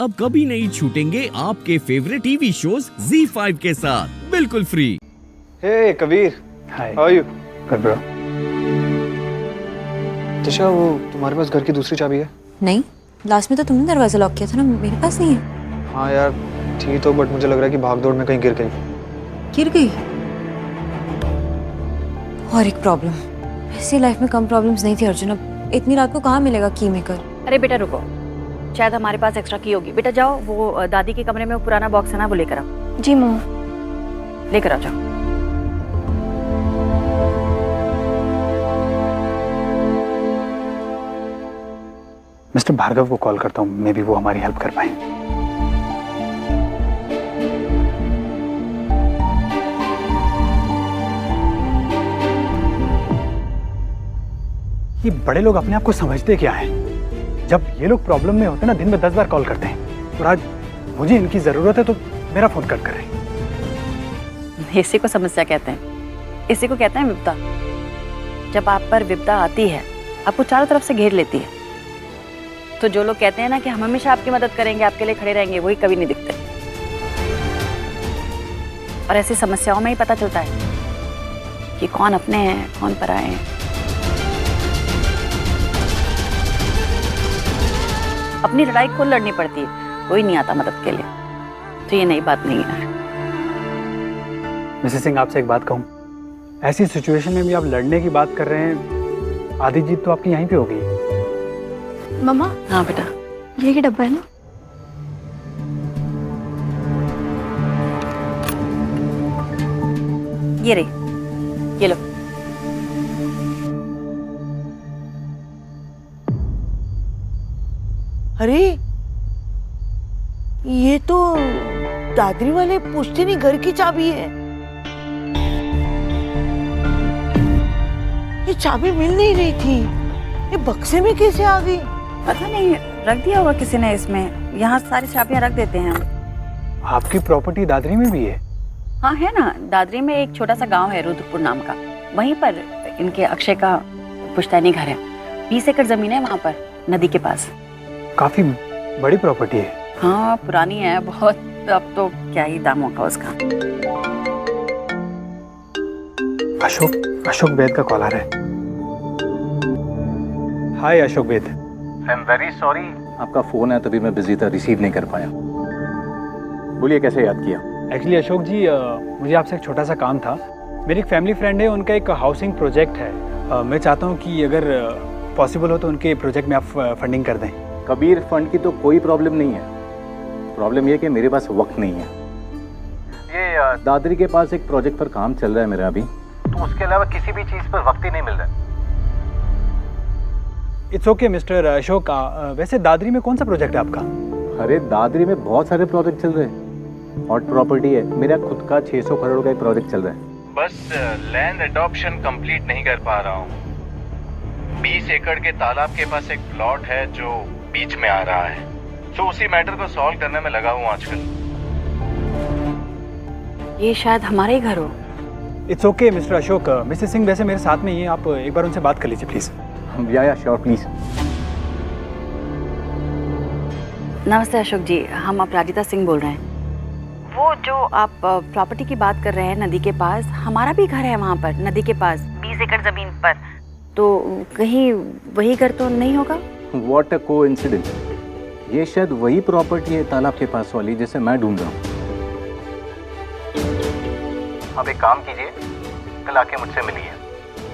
अब कभी नहीं छूटेंगे आपके फेवरेट टीवी शोज ZEE5 के साथ बिल्कुल free. Hey Kabir, hi. How are you? Good bro. Disha, वो तुम्हारे पास घर की दूसरी चाबी है? नहीं, लास्ट में तो तुमने दरवाजा लॉक किया था ना, मेरे पास नहीं है। हाँ यार थी तो, बट मुझे लग रहा है कि भागदौड़ में कहीं गिर गई। गिर गई? और एक प्रॉब्लम, ऐसी लाइफ में कम प्रॉब्लम्स नहीं थी अर्जुन। अब इतनी रात को कहाँ मिलेगा की मेकर? अरे बेटा रुको, शायद हमारे पास एक्स्ट्रा की होगी। बेटा जाओ, वो दादी के कमरे में वो पुराना बॉक्स है ना, वो लेकर आओ। जी मम्मा। लेकर आओ, जाओ। मिस्टर भार्गव को कॉल करता हूँ, मे बी वो हमारी हेल्प कर पाए। ये बड़े लोग अपने आप को समझते क्या हैं? जब ये लोग प्रॉब्लम में होते हैं ना, दिन में 10 बार कॉल करते हैं, और आज मुझे इनकी जरूरत है तो मेरा फोन कट कर रहे हैं। इसी को समस्या कहते हैं, इसी को कहते हैं विपदा। जब आप पर विपदा आती है, आपको चारों तरफ से घेर लेती है, तो जो लोग कहते हैं ना कि हम हमेशा आपकी मदद करेंगे, आपके लिए खड़े रहेंगे, वही कभी नहीं दिखते। और ऐसी समस्याओं में ही पता चलता है कि कौन अपने हैं, कौन पराए हैं। अपनी लड़ाई खुद लड़नी पड़ती है, कोई नहीं आता मदद के लिए। तो ये नई बात नहीं है। मिसेस सिंह, आपसे एक बात कहूँ, ऐसी सिचुएशन में भी आप लड़ने की बात कर रहे हैं, आधी जीत तो आपकी यहीं पे होगी। मम्मा, हाँ बेटा, ये क्या डब्बा है ना? ये रे, ये लो। अरे ये तो दादरी वाले पुश्तैनी घर की चाबी है। ये चाबी मिल नहीं रही थी, ये बक्से में कैसे आ गई? पता नहीं, रख दिया होगा किसी ने इसमें। यहाँ सारी चाबियां रख देते हैं हम। आपकी प्रॉपर्टी दादरी में भी है? हाँ है ना, दादरी में एक छोटा सा गांव है रुद्रपुर नाम का, वहीं पर इनके अक्षय का पुश्तैनी घर है। 20 एकड़ जमीन है वहाँ पर, नदी के पास। काफी बड़ी प्रॉपर्टी है। हाँ पुरानी है बहुत, अब तो क्या ही दाम होगा उसका। अशोक वैद का कॉल आ रहा है। हाय अशोक वैद। आई एम वेरी सॉरी, आपका फोन है तभी मैं बिजी था, रिसीव नहीं कर पाया। बोलिए कैसे याद किया? एक्चुअली अशोक जी, मुझे आपसे एक छोटा सा काम था। मेरी एक फैमिली फ्रेंड है, उनका एक हाउसिंग प्रोजेक्ट है। मैं चाहता हूँ कि अगर पॉसिबल हो तो उनके प्रोजेक्ट में आप फंडिंग कर दें। कबीर, फंड की तो कोई प्रॉब्लम नहीं है। प्रॉब्लम ये कि मेरे पास वक्त नहीं है। ये दादरी के पास एक प्रोजेक्ट पर काम चल रहा है मेरा अभी, तो उसके अलावा किसी भी चीज़ पर वक्त ही नहीं मिल रहा है। It's okay mister Ashok. वैसे दादरी में कौन सा प्रोजेक्ट है आपका? अरे दादरी में बहुत सारे प्रोजेक्ट चल रहे हैं। हॉट प्रॉपर्टी है, मेरा खुद का 600 करोड़ का एक प्रोजेक्ट चल रहा है। बस लैंड अडॉप्शन कंप्लीट नहीं कर पा रहा हूँ। 20 एकड़ के तालाब के पास एक प्लॉट है जो बीच में आ रहा है, तो उसी मैटर को सॉल्व करने में लगा हूँ आजकल। ये शायद हमारे ही घर हो। It's okay mister Ashok. Mrs Singh वैसे मेरे साथ में ही है, आप एक बार उनसे बात कर लीजिए प्लीज। या श्योर प्लीज। नमस्ते अशोक जी, हम अपराजिता सिंह बोल रहे हैं। वो जो आप प्रॉपर्टी की बात कर रहे हैं नदी के पास, हमारा भी घर है वहाँ पर नदी के पास, 20 एकड़ जमीन पर। तो कहीं वही घर तो नहीं होगा? What a coincidence. ये शायद वही प्रॉपर्टी है तालाब के पास वाली, जिसे मैं ढूंढ रहा हूँ। अब एक काम कीजिए, कल आके मुझसे मिलिए,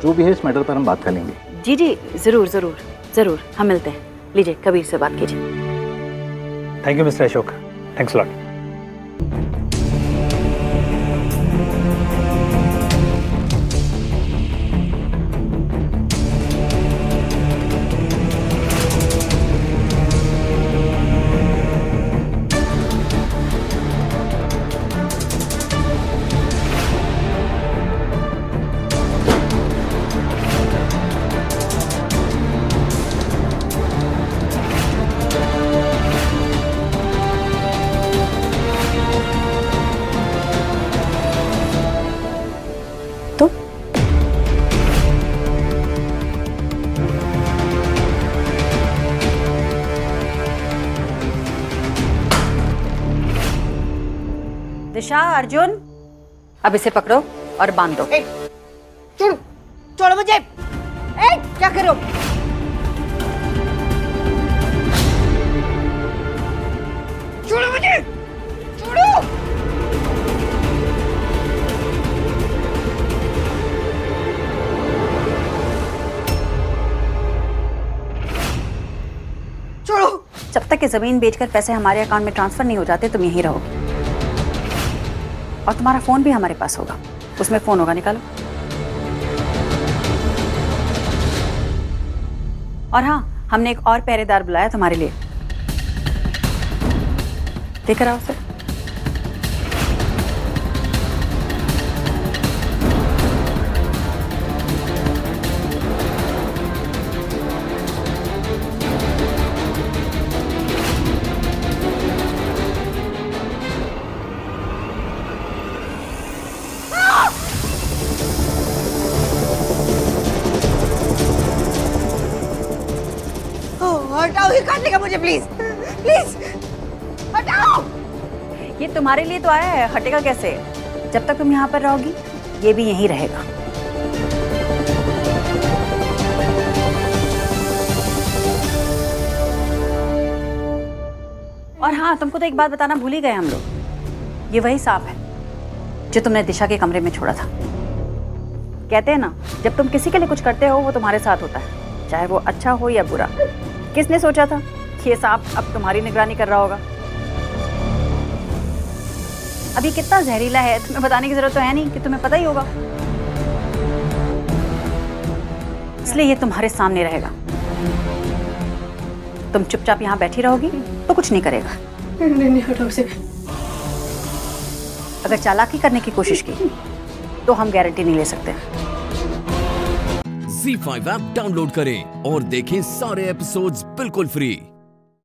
जो भी है इस मैटर पर हम बात कर लेंगे। जी जी, ज़रूर ज़रूर ज़रूर, हम मिलते हैं। लीजिए कबीर से बात कीजिए। Thank you mister Ashok, thanks lot. Disha, Arjun, अब इसे पकड़ो और बांध दो। छोड़ो, छोड़ो मुझे। क्या करो? छोड़ो मुझे, छोड़ो। छोड़ो। जब तक ये जमीन बेचकर पैसे हमारे अकाउंट में ट्रांसफर नहीं हो जाते तुम यहीं रहोगे। और तुम्हारा फोन भी हमारे पास होगा, उसमें फोन होगा, निकालो। और हाँ, हमने एक और पहरेदार बुलाया तुम्हारे लिए, लेकर आओ उसे। हटाओ, ये काट लेगा मुझे, प्लीज प्लीज हटाओ। ये तुम्हारे लिए तो आया है, हटेगा कैसे? जब तक तुम यहाँ पर रहोगी ये भी यहीं रहेगा। और हाँ, तुमको तो एक बात बताना भूल ही गए हम लोग। ये वही सांप है जो तुमने दिशा के कमरे में छोड़ा था। कहते हैं ना, जब तुम किसी के लिए कुछ करते हो वो तुम्हारे साथ होता है, चाहे वो अच्छा हो या बुरा। किसने सोचा था कि ये सांप अब तुम्हारी निगरानी कर रहा होगा? अब ये कितना जहरीला है तुम्हें बताने की जरूरत तो है नहीं कि तुम्हें पता ही होगा। इसलिए ये तुम्हारे सामने रहेगा। तुम चुपचाप यहाँ बैठी रहोगी तो कुछ नहीं करेगा। नहीं हटाओ उसे। अगर चालाकी करने की कोशिश की तो हम गारंटी नहीं ले सकते। Z5 ऐप डाउनलोड करें और देखें सारे एपिसोड्स बिल्कुल फ्री।